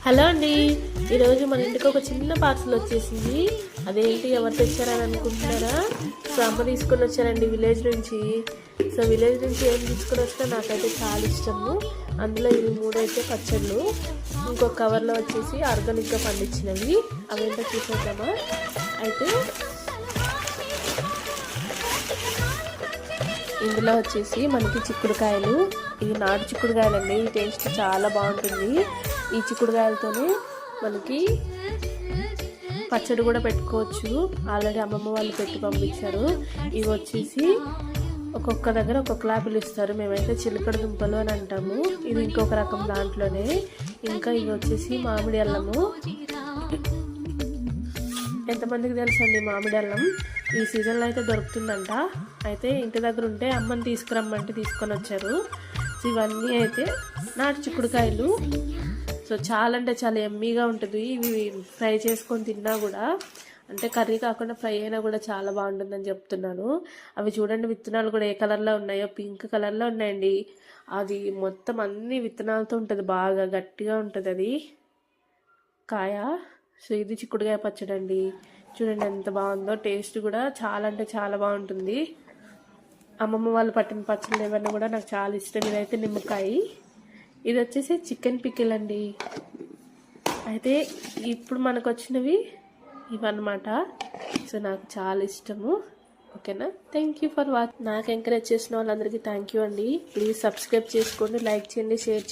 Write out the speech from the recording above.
Hello అండి, ఈరోజు మన ఇంటికి ఒక చిన్న పార్సల్ వచ్చేసింది. అదేంటి ఎవరు తెచ్చారని అనుకుంటున్నారా? సో అమ్మ తీసుకొని వచ్చారండి విలేజ్ నుంచి. సో విలేజ్ నుంచి ఏం తీసుకొని వచ్చినా నాకైతే చాలా ఇష్టము. అందులో ఇవి 3 అయితే పచ్చళ్ళు, ఇంకొక కవర్లో వచ్చేసి ఆర్గానిక్గా పండించినవి. అవేంటో చూసేద్దామా. అయితే ఇందులో వచ్చేసి మనకి చిక్కుడుకాయలు, ఇవి నాటు చిక్కుడుకాయలండి. ఈ టేస్ట్ చాలా బాగుంటుంది. ఈ చిక్కుడుకాయలతోనే మనకి పచ్చడి కూడా పెట్టుకోవచ్చు. ఆల్రెడీ అమ్మమ్మ వాళ్ళు పెట్టి పంపించారు. ఇవి వచ్చేసి ఒక్కొక్క దగ్గర ఒక్కొక్కలా పిలుస్తారు. మేమైతే చిలకడ దుంపలు అని అంటాము. ఇది ఇంకొక రకం దాంట్లోనే. ఇంకా ఇవి వచ్చేసి మామిడి అల్లము. ఎంతమందికి తెలుసండి మామిడి అల్లం? ఈ సీజన్లో అయితే దొరుకుతుందంట. అయితే ఇంటి దగ్గర ఉంటే అమ్మని తీసుకురమ్మంటే తీసుకొని వచ్చారు. సో ఇవన్నీ అయితే నాటు చిక్కుడుకాయలు. సో చాలా అంటే చాలా ఎమ్మీగా ఉంటుంది. ఇవి ఫ్రై చేసుకొని తిన్నా కూడా, అంటే కర్రీ కాకుండా ఫ్రై అయినా కూడా చాలా బాగుంటుందని చెప్తున్నాను. అవి చూడండి, విత్తనాలు కూడా ఏ కలర్లో ఉన్నాయో, పింక్ కలర్లో ఉన్నాయండి. అది మొత్తం అన్ని విత్తనాలతో ఉంటుంది, బాగా గట్టిగా ఉంటుంది అది కాయ. సో ఇది చిక్కుడుకాయ పచ్చడి అండి. చూడండి ఎంత బాగుందో. టేస్ట్ కూడా చాలా అంటే చాలా బాగుంటుంది. అమ్మమ్మ వాళ్ళు పట్టిన పచ్చళ్ళు ఏమన్నా కూడా నాకు చాలా ఇష్టం. ఇదైతే నిమ్మకాయ. ఇది వచ్చేసి చికెన్ పికిల్ అండి. అయితే ఇప్పుడు మనకు వచ్చినవి ఇవన్నమాట. సో నాకు చాలా ఇష్టము. ఓకేనా, థ్యాంక్ యూ ఫర్ వాచింగ్. నాకు ఎంకరేజ్ చేసిన వాళ్ళందరికీ థ్యాంక్ యూ అండి. ప్లీజ్ సబ్స్క్రైబ్ చేసుకోండి, లైక్ చేయండి, షేర్ చేయండి.